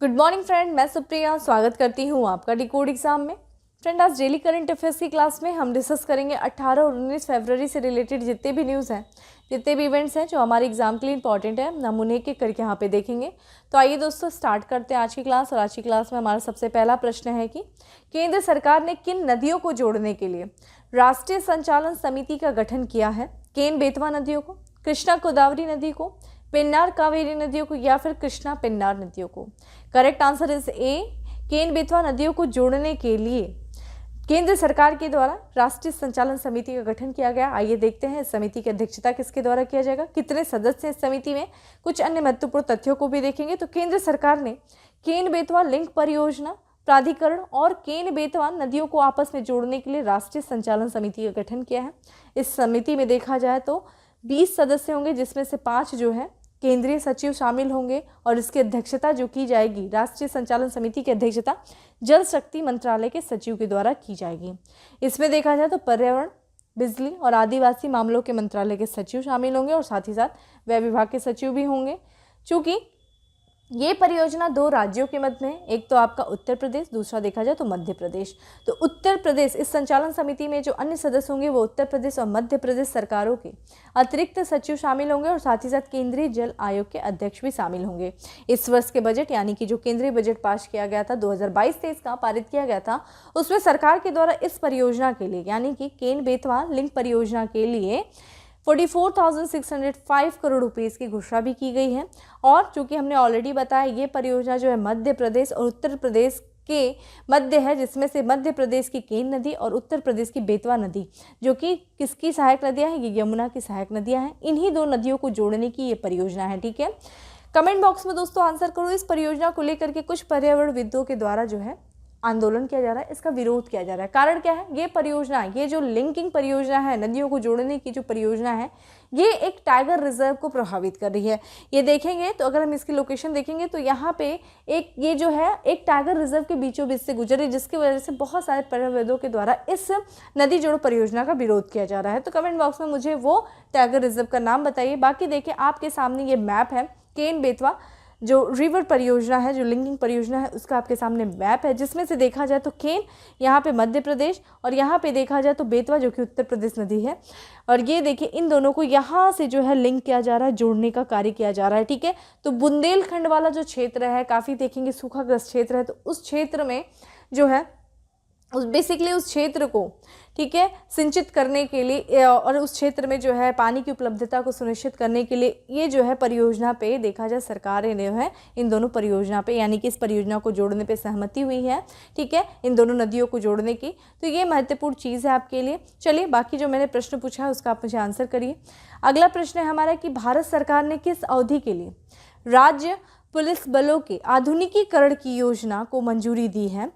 Good morning friend, मैं सुप्रिया स्वागत करती हूँ आपका डिकोड एग्जाम में। फ्रेंड, आज डेली करंट अफेयर्स की क्लास में हम डिस्कस करेंगे 18 और 19 फरवरी से रिलेटेड जितने भी न्यूज़ हैं, जितने भी इवेंट्स हैं जो हमारे एग्जाम के लिए इंपॉर्टेंट है, हम उन्हें एक एक करके यहाँ पे देखेंगे। तो आइए दोस्तों स्टार्ट करते हैं आज की क्लास। और आज की क्लास में हमारा सबसे पहला प्रश्न है कि केंद्र सरकार ने किन नदियों को जोड़ने के लिए राष्ट्रीय संचालन समिति का गठन किया है? केन बेतवा नदियों को, कृष्णा गोदावरी नदी को, पेन्नार कावेरी नदियों को या फिर कृष्णा पेन्नार नदियों को? Correct answer is a, Ken Betwa नदियों को जोड़ने के लिए केंद्र सरकार के द्वारा राष्ट्रीय संचालन समिति का गठन किया गया। आइए देखते हैं इस समिति की अध्यक्षता किसके द्वारा किया जाएगा, कितने सदस्य हैं इस समिति में, कुछ अन्य महत्वपूर्ण तथ्यों को भी देखेंगे। तो केंद्र सरकार ने केन बेतवा लिंक परियोजना प्राधिकरण और केन बेतवा नदियों को आपस में जोड़ने के लिए राष्ट्रीय संचालन समिति का गठन किया है। इस समिति में देखा जाए तो 20 सदस्य होंगे, जिसमें से 5 जो है केंद्रीय सचिव शामिल होंगे और इसकी अध्यक्षता जो की जाएगी, राष्ट्रीय संचालन समिति की अध्यक्षता जल शक्ति मंत्रालय के सचिव के द्वारा की जाएगी। इसमें देखा जाए तो पर्यावरण, बिजली और आदिवासी मामलों के मंत्रालय के सचिव शामिल होंगे और साथ ही साथ व्यय विभाग के सचिव भी होंगे। चूँकि ये परियोजना 2 राज्यों के मध्य में, एक तो आपका उत्तर प्रदेश, दूसरा देखा जाए तो मध्य प्रदेश। तो उत्तर प्रदेश इस संचालन समिति में जो अन्य सदस्य होंगे वो उत्तर प्रदेश और मध्य प्रदेश सरकारों के अतिरिक्त सचिव शामिल होंगे और साथ ही साथ केंद्रीय जल आयोग के अध्यक्ष भी शामिल होंगे। इस वर्ष के बजट यानी कि जो केंद्रीय बजट पास किया गया था 2022-23 का पारित किया गया था, उसमें सरकार के द्वारा इस परियोजना के लिए यानी कि केन बेतवा लिंक परियोजना के लिए 44,605 करोड़ रुपीस की घोषणा भी की गई है। और चूंकि हमने ऑलरेडी बताया ये परियोजना जो है मध्य प्रदेश और उत्तर प्रदेश के मध्य है, जिसमें से मध्य प्रदेश की केन नदी और उत्तर प्रदेश की बेतवा नदी जो कि किसकी सहायक नदियां हैं, ये यमुना की सहायक नदियां हैं। इन्हीं 2 नदियों को जोड़ने की ये परियोजना है। ठीक है, कमेंट बॉक्स में दोस्तों आंसर करो। इस परियोजना को लेकर के कुछ पर्यावरणविदों के द्वारा जो है आंदोलन किया जा रहा है, इसका विरोध किया जा रहा है। कारण क्या है? ये परियोजना, ये जो लिंकिंग परियोजना है, नदियों को जोड़ने की जो परियोजना है, ये एक टाइगर रिजर्व को प्रभावित कर रही है। ये देखेंगे तो अगर हम इसकी लोकेशन देखेंगे तो यहाँ पे एक ये जो है एक टाइगर रिजर्व के बीचों बीच से गुजर रही है, जिसकी वजह से बहुत सारे पर्यावरणविदों के द्वारा इस नदी जोड़ो परियोजना का विरोध किया जा रहा है। तो कमेंट बॉक्स में मुझे वो टाइगर रिजर्व का नाम बताइए। बाकी देखिए आपके सामने ये मैप है, केन बेतवा जो रिवर परियोजना है, जो लिंकिंग परियोजना है, उसका आपके सामने मैप है, जिसमें से देखा जाए तो केन यहाँ पे मध्य प्रदेश और यहाँ पे देखा जाए तो बेतवा जो कि उत्तर प्रदेश नदी है। और ये देखिए इन दोनों को यहाँ से जो है लिंक किया जा रहा है, जोड़ने का कार्य किया जा रहा है। ठीक है, तो बुंदेलखंड वाला जो क्षेत्र है काफ़ी देखेंगे सूखाग्रस्त क्षेत्र है, तो उस क्षेत्र में जो है बेसिकली उस क्षेत्र को ठीक है सिंचित करने के लिए और उस क्षेत्र में जो है पानी की उपलब्धता को सुनिश्चित करने के लिए ये जो है परियोजना पे देखा जाए सरकार ने जो है इन दोनों परियोजना पे यानी कि इस परियोजना को जोड़ने पे सहमति हुई है। ठीक है, इन दोनों नदियों को जोड़ने की, तो ये महत्वपूर्ण चीज़ है आपके लिए। चलिए बाकी जो मैंने प्रश्न पूछा है उसका आप मुझे आंसर करिए। अगला प्रश्न है हमारा कि भारत सरकार ने किस अवधि के लिए राज्य पुलिस बलों के आधुनिकीकरण की योजना को मंजूरी दी है?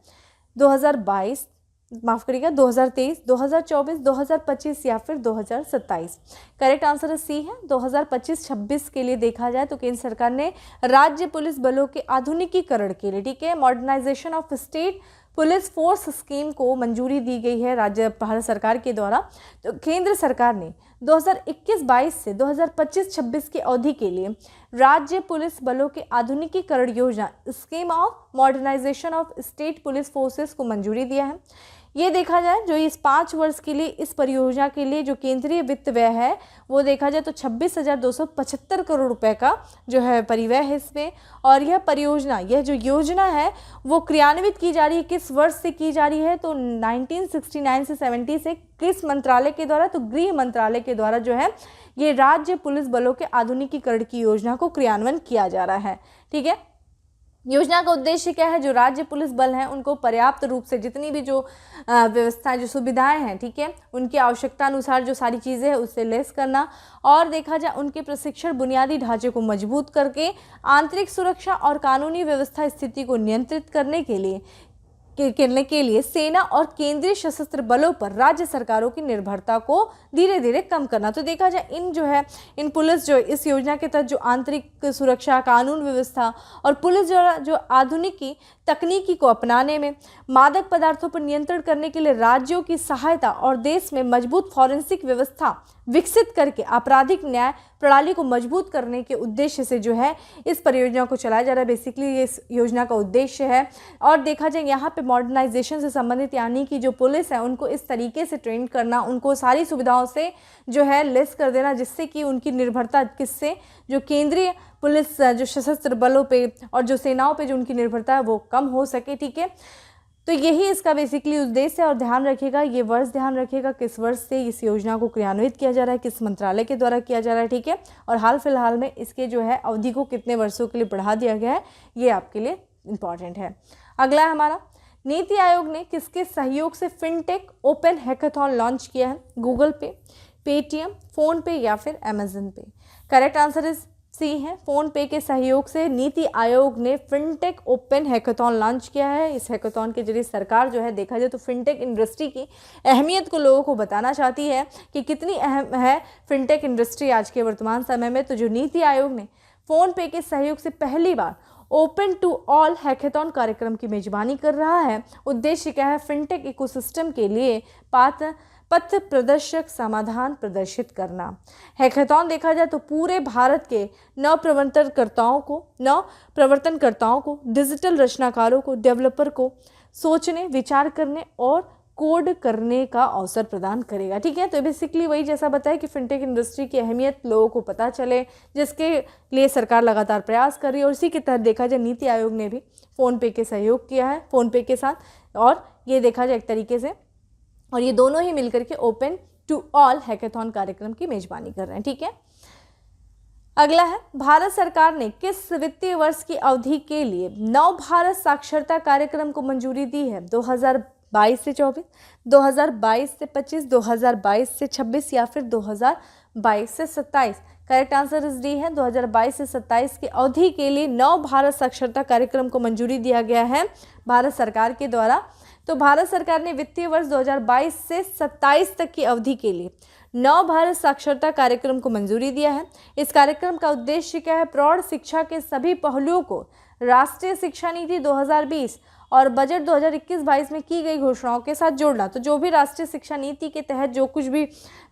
2022, माफ करिएगा 2023, 2024, 2025 या फिर 2027? करेक्ट आंसर सी है 2025-26 के लिए देखा जाए तो केंद्र सरकार ने राज्य पुलिस बलों के आधुनिकीकरण के लिए, ठीक है, modernisation of state police force scheme को मंजूरी दी गई है राज्य भारत सरकार के द्वारा। तो केंद्र सरकार ने 2021-22 से 2025-26 की अवधि के लिए राज्य पुलिस बलों के आधुनिकीकरण योजना scheme of modernisation of state police forces को मंजूरी दिया है। ये देखा जाए जो इस 5 वर्ष के लिए इस परियोजना के लिए जो केंद्रीय वित्त व्यय है वो देखा जाए तो 26,275 करोड़ रुपए का जो है परिव्यय है इसमें। और यह परियोजना, यह जो योजना है वो क्रियान्वित की जा रही है, किस वर्ष से की जा रही है? तो 1969 से 70 से किस मंत्रालय के द्वारा? तो गृह मंत्रालय के द्वारा जो है ये राज्य पुलिस बलों के आधुनिकीकरण की योजना को क्रियान्वयन किया जा रहा है। ठीक है, योजना का उद्देश्य क्या है? जो राज्य पुलिस बल हैं उनको पर्याप्त रूप से जितनी भी जो व्यवस्थाएं, जो सुविधाएं हैं, ठीक है, उनकी आवश्यकता अनुसार जो सारी चीज़ें हैं उससे लेस करना और देखा जाए उनके प्रशिक्षण बुनियादी ढांचे को मजबूत करके आंतरिक सुरक्षा और कानूनी व्यवस्था स्थिति को नियंत्रित करने के लिए सेना और केंद्रीय सशस्त्र बलों पर राज्य सरकारों की निर्भरता को धीरे धीरे कम करना। तो देखा जाए इन पुलिस जो इस योजना के तहत जो आंतरिक सुरक्षा, कानून व्यवस्था और पुलिस जो आधुनिक तकनीकी को अपनाने में, मादक पदार्थों पर नियंत्रण करने के लिए राज्यों की सहायता और देश में मजबूत फॉरेंसिक व्यवस्था विकसित करके आपराधिक न्याय प्रणाली को मजबूत करने के उद्देश्य से जो है इस परियोजना को चलाया जा रहा है। बेसिकली ये इस योजना का उद्देश्य है। और देखा जाए यहाँ पे मॉडर्नाइजेशन से संबंधित, यानी कि जो पुलिस है उनको इस तरीके से ट्रेन करना, उनको सारी सुविधाओं से जो है लेस कर देना, जिससे कि उनकी निर्भरता किससे, जो केंद्रीय पुलिस जो सशस्त्र बलों पे और जो सेनाओं पे जो उनकी निर्भरता है वो कम हो सके। ठीक है, तो यही इसका बेसिकली उद्देश्य है। और ध्यान रखिएगा, ये वर्ष ध्यान रखिएगा किस वर्ष से इस योजना को क्रियान्वित किया जा रहा है, किस मंत्रालय के द्वारा किया जा रहा है। ठीक है, और हाल फिलहाल में इसके जो है अवधि को कितने वर्षों के लिए बढ़ा दिया गया है, ये आपके लिए इम्पॉर्टेंट है। अगला है हमारा, नीति आयोग ने किसके सहयोग से फिनटेक ओपन हैकाथॉन लॉन्च किया है? गूगल पे, पेटीएम, फोन पे या फिर अमेजन पे? करेक्ट आंसर इज सी है, फोन पे के सहयोग से नीति आयोग ने फिनटेक ओपन हैकाथॉन लॉन्च किया है। इस हैकाथॉन के जरिए सरकार जो है, देखा जाए तो फिनटेक इंडस्ट्री की अहमियत को लोगों को बताना चाहती है कि कितनी अहम है फिनटेक इंडस्ट्री आज के वर्तमान समय में। तो जो नीति आयोग ने फ़ोन पे के सहयोग से पहली बार ओपन टू ऑल हैकाथॉन कार्यक्रम की मेजबानी कर रहा है। उद्देश्य क्या है? फिनटेक इकोसिस्टम के लिए पथ प्रदर्शक समाधान प्रदर्शित करना। हैकाथॉन देखा जाए तो पूरे भारत के नवप्रवर्तनकर्ताओं को, डिजिटल रचनाकारों को, डेवलपर को सोचने, विचार करने और कोड करने का अवसर प्रदान करेगा। ठीक है, तो बेसिकली वही जैसा बताया कि फिनटेक इंडस्ट्री की अहमियत लोगों को पता चले, जिसके लिए सरकार लगातार प्रयास कर रही है। और इसी के तहत देखा जाए नीति आयोग ने भी फ़ोन पे के सहयोग किया है, फ़ोन पे के साथ, और ये देखा जाए एक तरीके से, और ये दोनों ही मिलकर के ओपन टू ऑल हैकाथॉन कार्यक्रम की मेजबानी कर रहे हैं। ठीक है, अगला है, भारत सरकार ने किस वित्तीय वर्ष की अवधि के लिए नव भारत साक्षरता कार्यक्रम को मंजूरी दी है? 2022 से 24, 2022 से 25, 2022 से 26 या फिर 2022 से 27? करेक्ट आंसर इस डी है, 2022 से 27 की अवधि के लिए नव भारत साक्षरता कार्यक्रम को मंजूरी दिया गया है भारत सरकार के द्वारा। तो भारत सरकार ने वित्तीय वर्ष 2022 से 27 तक की अवधि के लिए नव भारत साक्षरता कार्यक्रम को मंजूरी दिया है। इस कार्यक्रम का उद्देश्य क्या है? प्रौढ़ शिक्षा के सभी पहलुओं को राष्ट्रीय शिक्षा नीति 2020 और बजट 2021-22 में की गई घोषणाओं के साथ जोड़ना। तो जो भी राष्ट्रीय शिक्षा नीति के तहत जो कुछ भी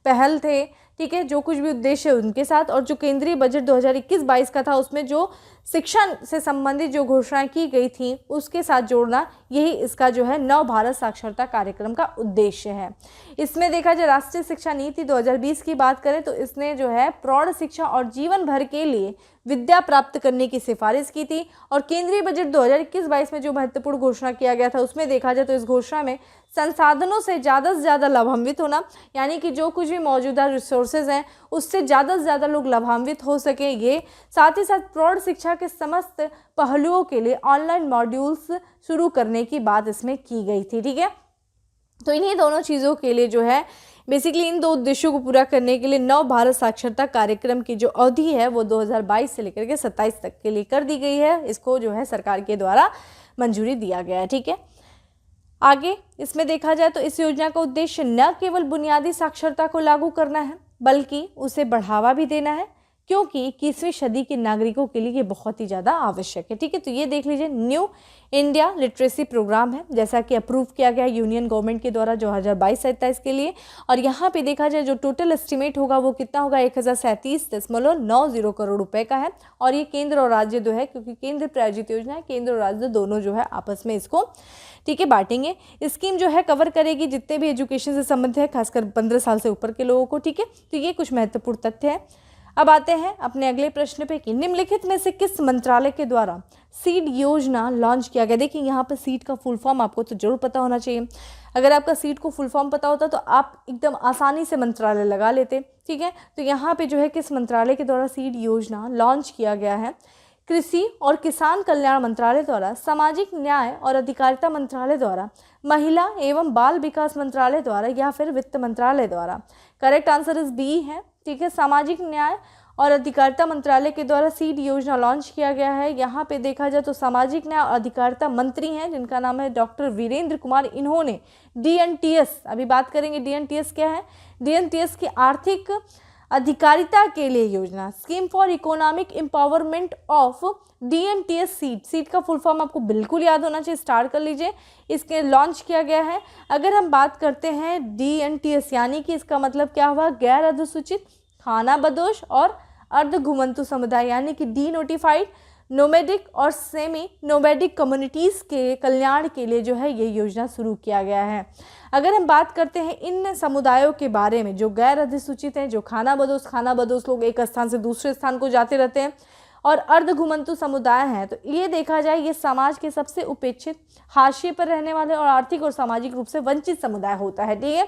पहल थे, ठीक है, जो कुछ भी उद्देश्य उनके साथ, और जो केंद्रीय बजट 2021-22 का था उसमें जो शिक्षा से संबंधित जो घोषणाएं की गई थी उसके साथ जोड़ना, यही इसका जो है नव भारत साक्षरता कार्यक्रम का उद्देश्य है। इसमें देखा जाए राष्ट्रीय शिक्षा नीति 2020 की बात करें तो इसने जो है प्रौढ़ शिक्षा और जीवन भर के लिए विद्या प्राप्त करने की सिफारिश की थी। और केंद्रीय बजट 2021-22 में जो महत्वपूर्ण घोषणा किया गया था उसमें देखा जाए तो इस घोषणा में संसाधनों से ज़्यादा से ज़्यादा लाभान्वित होना, यानी कि जो कुछ भी मौजूदा रिसोर्सेज हैं उससे ज़्यादा से ज़्यादा लोग लाभान्वित हो सके, ये साथ ही साथ प्रौढ़ शिक्षा के समस्त पहलुओं के लिए ऑनलाइन मॉड्यूल्स शुरू करने की बात इसमें की गई थी। ठीक है, तो इन्हीं दोनों चीज़ों के लिए जो है बेसिकली इन दो उद्देश्यों को पूरा करने के लिए नव भारत साक्षरता कार्यक्रम की जो अवधि है वो 2022 से लेकर के 27 तक के लिए कर दी गई है। इसको जो है सरकार के द्वारा मंजूरी दिया गया है। ठीक है, आगे इसमें देखा जाए तो इस योजना का उद्देश्य न केवल बुनियादी साक्षरता को लागू करना है बल्कि उसे बढ़ावा भी देना है, क्योंकि 21वीं सदी के नागरिकों के लिए ये बहुत ही ज़्यादा आवश्यक है। ठीक है, तो ये देख लीजिए न्यू इंडिया लिटरेसी प्रोग्राम है, जैसा कि अप्रूव किया गया यूनियन गवर्नमेंट के द्वारा 2022-27 के लिए। और यहाँ पे देखा जाए जो टोटल एस्टिमेट होगा वो कितना होगा? 1037.90 करोड़ रुपए का है। और ये केंद्र और राज्य जो है, क्योंकि केंद्र प्रायोजित योजना है, केंद्र और राज्य दोनों जो है आपस में इसको ठीक है बांटेंगे। स्कीम जो है कवर करेगी जितने भी एजुकेशन से संबंधित है, खासकर 15 साल से ऊपर के लोगों को। ठीक है, तो ये कुछ महत्वपूर्ण तथ्य है। अब आते हैं अपने अगले प्रश्न पे कि निम्नलिखित में से किस मंत्रालय के द्वारा सीड योजना लॉन्च किया गया? देखिए यहाँ पे सीड का फुल फॉर्म आपको तो जरूर पता होना चाहिए। अगर आपका सीड को फुल फॉर्म पता होता तो आप एकदम आसानी से मंत्रालय लगा लेते। ठीक है, तो यहाँ पे जो है किस मंत्रालय के द्वारा सीड योजना लॉन्च किया गया है? कृषि और किसान कल्याण मंत्रालय द्वारा, सामाजिक न्याय और अधिकारिता मंत्रालय द्वारा, महिला एवं बाल विकास मंत्रालय द्वारा या फिर वित्त मंत्रालय द्वारा? करेक्ट आंसर इस बी है। ठीक है, सामाजिक न्याय और अधिकारिता मंत्रालय के द्वारा सीड योजना लॉन्च किया गया है। यहाँ पे देखा जाए तो सामाजिक न्याय और अधिकारिता मंत्री हैं जिनका नाम है डॉक्टर वीरेंद्र कुमार। इन्होंने डीएनटीएस, अभी बात करेंगे डीएनटीएस क्या है, डीएनटीएस की आर्थिक अधिकारिता के लिए योजना, scheme for economic empowerment of DNTs SEED का फुल फॉर्म आपको बिल्कुल याद होना चाहिए, स्टार्ट कर लीजिए। इसके लॉन्च किया गया है। अगर हम बात करते हैं डीएनटीएस यानी कि इसका मतलब क्या हुआ? गैर अधिसूचित, खानाबदोश और अर्ध घुमंतु समुदाय यानी कि डी नोटिफाइड, नोमैडिक और सेमी नोमैडिक कम्युनिटीज़ के कल्याण के लिए जो है ये योजना शुरू किया गया है। अगर हम बात करते हैं इन समुदायों के बारे में जो गैर अधिसूचित हैं, जो खानाबदोश लोग एक स्थान से दूसरे स्थान को जाते रहते हैं, और अर्ध घुमंतु समुदाय हैं, तो ये देखा जाए ये समाज के सबसे उपेक्षित, हाशिए पर रहने वाले और आर्थिक और सामाजिक रूप से वंचित समुदाय होता है। ठीक है,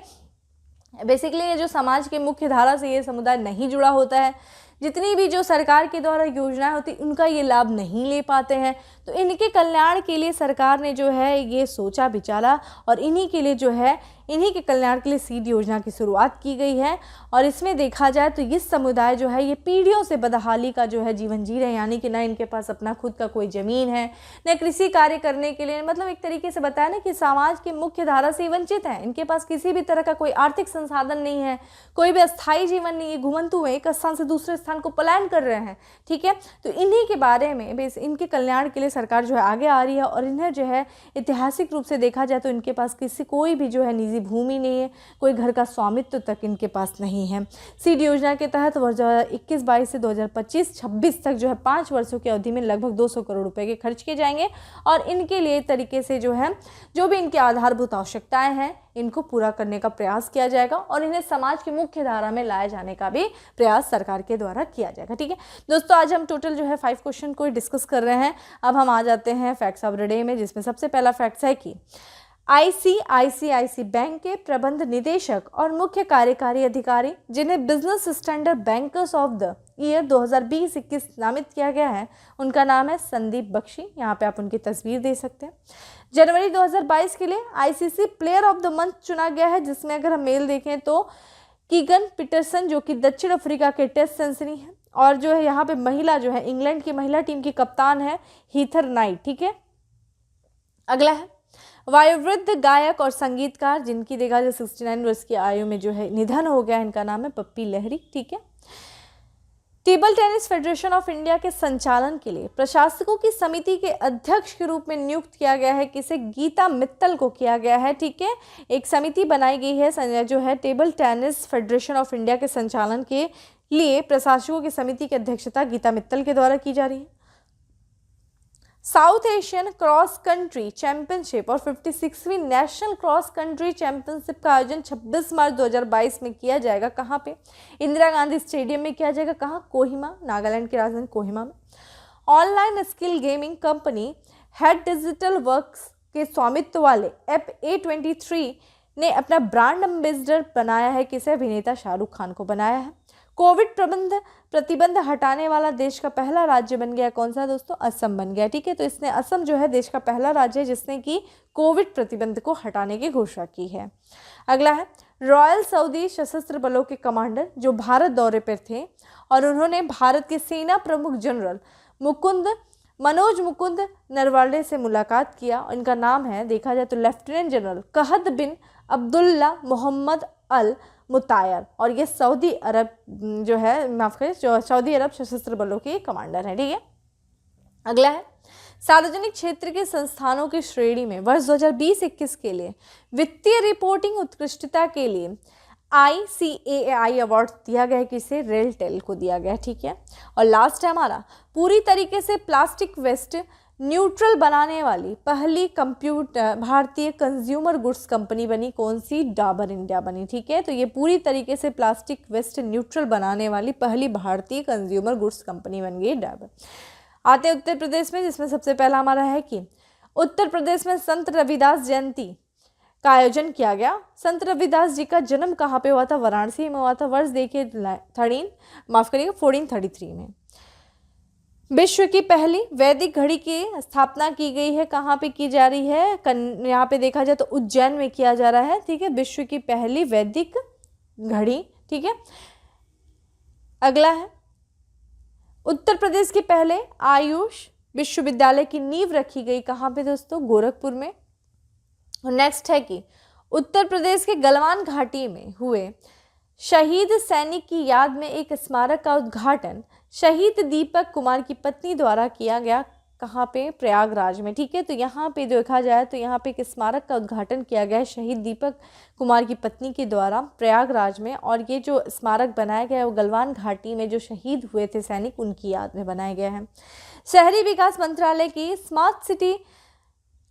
बेसिकली ये जो समाज के मुख्य धारा से ये समुदाय नहीं जुड़ा होता है, जितनी भी जो सरकार के द्वारा योजनाएं होती उनका ये लाभ नहीं ले पाते हैं, तो इनके कल्याण के लिए सरकार ने जो है ये सोचा विचारा और इन्हीं के लिए जो है इन्हीं के कल्याण के लिए सीड योजना की शुरुआत की गई है। और इसमें देखा जाए तो ये समुदाय जो है ये पीढ़ियों से बदहाली का जो है जीवन जी रहे हैं, यानी कि ना इनके पास अपना खुद का कोई ज़मीन है, न कृषि कार्य करने के लिए, मतलब एक तरीके से बताया ना कि समाज की मुख्य धारा से वंचित हैं, इनके पास किसी भी तरह का कोई आर्थिक संसाधन नहीं है, कोई भी अस्थायी जीवन नहीं है, घुमंतु है, एक स्थान से दूसरे स्थान को पलायन कर रहे हैं। ठीक है, तो इन्हीं के बारे में बेस इनके कल्याण के लिए सरकार जो है आगे आ रही है। और इन्हें जो है ऐतिहासिक रूप से देखा जाए तो इनके पास कोई भी जो है निजी भूमि नहीं है, कोई घर का स्वामित्व तक इनके पास नहीं है। सीड योजना के तहत 2021-22 से 2025-26 तक जो है 5 वर्षों की अवधि में लगभग 200 करोड़ रुपए के खर्च किए जाएंगे और इनके लिए तरीके से जो है जो भी इनकी आधारभूत आवश्यकताएं हैं इनको पूरा करने का प्रयास किया जाएगा और इन्हें समाज की मुख्य धारा में लाए जाने का भी प्रयास सरकार के द्वारा किया जाएगा। ठीक है दोस्तों, आज हम टोटल जो है 5 क्वेश्चन को डिस्कस कर रहे हैं। अब हम आ जाते हैं फैक्ट्स ऑफ द डे में, जिसमें सबसे पहला फैक्ट्स है कि ICICI बैंक के प्रबंध निदेशक और मुख्य कार्यकारी अधिकारी जिन्हें business standard bankers of the year 2020-21 नामित किया गया है, उनका नाम है संदीप बख्शी। यहाँ पे आप उनकी तस्वीर दे सकते हैं। जनवरी 2022 के लिए ICC player of the month चुना गया है, जिसमें अगर हम मेल देखें तो कीगन पीटरसन जो कि दक्षिण अफ्रीका के टेस्ट सेंचुरी हैं, और जो है यहाँ पे महिला जो है इंग्लैंड की महिला टीम की कप्तान है हीथर नाइट। ठीक है, अगला है वायुवृद्ध गायक और संगीतकार जिनकी देखा जाए 69 वर्ष की आयु में जो है निधन हो गया, इनका नाम है पप्पी लहरी। ठीक है, table tennis federation of India के संचालन के लिए प्रशासकों की समिति के अध्यक्ष के रूप में नियुक्त किया गया है किसे? गीता मित्तल को किया गया है। ठीक है, एक समिति बनाई गई है जो है table tennis federation of India के संचालन के लिए प्रशासकों की समिति की अध्यक्षता गीता मित्तल के द्वारा की जा रही है। South Asian cross country championship और 56वीं नेशनल क्रॉस कंट्री चैंपियनशिप का आयोजन 26 मार्च 2022 में किया जाएगा। कहाँ पे? इंदिरा गांधी स्टेडियम में किया जाएगा। कहाँ? कोहिमा, नागालैंड की राजधानी कोहिमा में। Online skill gaming company head digital works के स्वामित्व वाले ऐप A23 ने अपना ब्रांड एम्बेसडर बनाया है किसे? अभिनेता शाहरुख खान को बनाया है। कोविड प्रतिबंध हटाने वाला देश का पहला राज्य बन गया कौन सा दोस्तों? असम बन गया। ठीक है, तो इसने असम जो है देश का पहला राज्य है जिसने कि कोविड प्रतिबंध को हटाने की घोषणा की है। अगला है रॉयल सऊदी सशस्त्र बलों के कमांडर जो भारत दौरे पर थे और उन्होंने भारत के सेना प्रमुख जनरल मनोज मुकुंद नरवाणे से मुलाकात किया। इनका नाम है देखा जाए तो लेफ्टिनेंट जनरल कहत बिन अब्दुल्ला मोहम्मद अल मुतायर, और ये सऊदी अरब जो है माफ करें जो सऊदी अरब सशस्त्र बलों के कमांडर हैं। ठीक है, अगला है सार्वजनिक क्षेत्र के संस्थानों की श्रेणी में वर्ष 2020-21 के लिए वित्तीय रिपोर्टिंग उत्कृष्टता के लिए ICAI अवार्ड दिया गया है किसे? रेलटेल को दिया गया। ठीक है, और लास्ट है हमारा पूरी तरीके से प्लास्टिक वेस्ट न्यूट्रल बनाने वाली पहली भारतीय कंज्यूमर गुड्स कंपनी बनी कौन सी? डाबर इंडिया बनी। ठीक है, तो ये पूरी तरीके से प्लास्टिक वेस्ट न्यूट्रल बनाने वाली पहली भारतीय कंज्यूमर गुड्स कंपनी बन गई डाबर। आते हैं उत्तर प्रदेश में, जिसमें सबसे पहला हमारा है कि उत्तर प्रदेश में संत रविदास जयंती का आयोजन किया गया। संत रविदास जी का जन्म कहाँ पे हुआ था? वाराणसी में हुआ था। वर्ष देखिए 1433 में। विश्व की पहली वैदिक घड़ी की स्थापना की गई है। कहाँ पे की जा रही है? यहाँ पे देखा जाए तो उज्जैन में किया जा रहा है। ठीक है, विश्व की पहली वैदिक घड़ी। ठीक है, अगला है उत्तर प्रदेश के पहले आयुष विश्वविद्यालय की नींव रखी गई कहाँ पे दोस्तों? गोरखपुर में। और नेक्स्ट है कि उत्तर प्रदेश के गलवान घाटी में हुए शहीद सैनिक की याद में एक स्मारक का उद्घाटन शहीद दीपक कुमार की पत्नी द्वारा किया गया। कहाँ पे, प्रयागराज में। ठीक है, तो यहाँ पे देखा जाए तो यहाँ पे एक स्मारक का उद्घाटन किया गया है शहीद दीपक कुमार की पत्नी के द्वारा प्रयागराज में, और ये जो स्मारक बनाया गया है वो गलवान घाटी में जो शहीद हुए थे सैनिक, उनकी याद में बनाया गया है। शहरी विकास मंत्रालय की स्मार्ट सिटी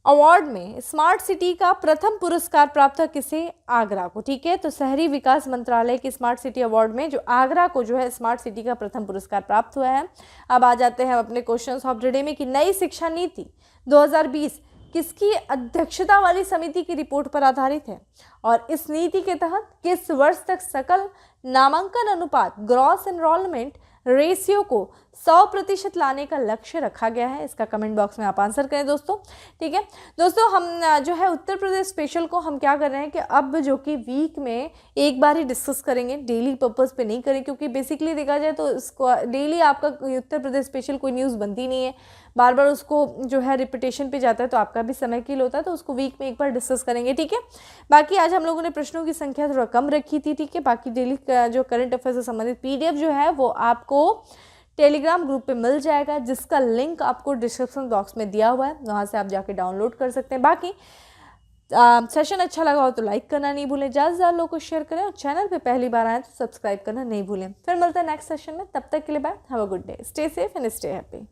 अवार्ड में स्मार्ट सिटी का प्रथम पुरस्कार प्राप्त हुआ किसे? आगरा को। ठीक है, तो शहरी विकास मंत्रालय की स्मार्ट सिटी अवार्ड में जो आगरा को जो है स्मार्ट सिटी का प्रथम पुरस्कार प्राप्त हुआ है। अब आ जाते हैं अपने क्वेश्चंस ऑफ द डे में कि नई शिक्षा नीति 2020 किसकी अध्यक्षता वाली समिति की रिपोर्ट पर आधारित है, और इस नीति के तहत किस वर्ष तक सकल नामांकन अनुपात ग्रॉस एनरोलमेंट रेशियो को 100% लाने का लक्ष्य रखा गया है? इसका कमेंट बॉक्स में आप आंसर करें दोस्तों। ठीक है दोस्तों, हम जो है उत्तर प्रदेश स्पेशल को हम क्या कर रहे हैं कि अब जो कि वीक में एक बार ही डिस्कस करेंगे, डेली पर्पस पे नहीं करें, क्योंकि बेसिकली देखा जाए तो इसको डेली आपका उत्तर प्रदेश स्पेशल कोई न्यूज़ बनती नहीं है, बार बार उसको जो है रिपीटेशन पे जाता है, तो आपका भी समय किल होता है, तो उसको वीक में एक बार डिस्कस करेंगे। ठीक है, बाकी आज हम लोगों ने प्रश्नों की संख्या थोड़ा कम रखी थी। ठीक है, बाकी डेली जो करंट अफेयर से संबंधित PDF जो है वो आपको टेलीग्राम ग्रुप पे मिल जाएगा, जिसका लिंक आपको डिस्क्रिप्शन बॉक्स में दिया हुआ है, वहाँ से आप जाके डाउनलोड कर सकते हैं। बाकी सेशन अच्छा लगा हो तो लाइक करना नहीं भूलें, ज़्यादा से ज़्यादा लोगों को शेयर करें, और चैनल पे पहली बार आए तो सब्सक्राइब करना नहीं भूलें। फिर मिलते हैं नेक्स्ट सेशन में, तब तक के लिए bye, have a good day, stay safe and stay happy.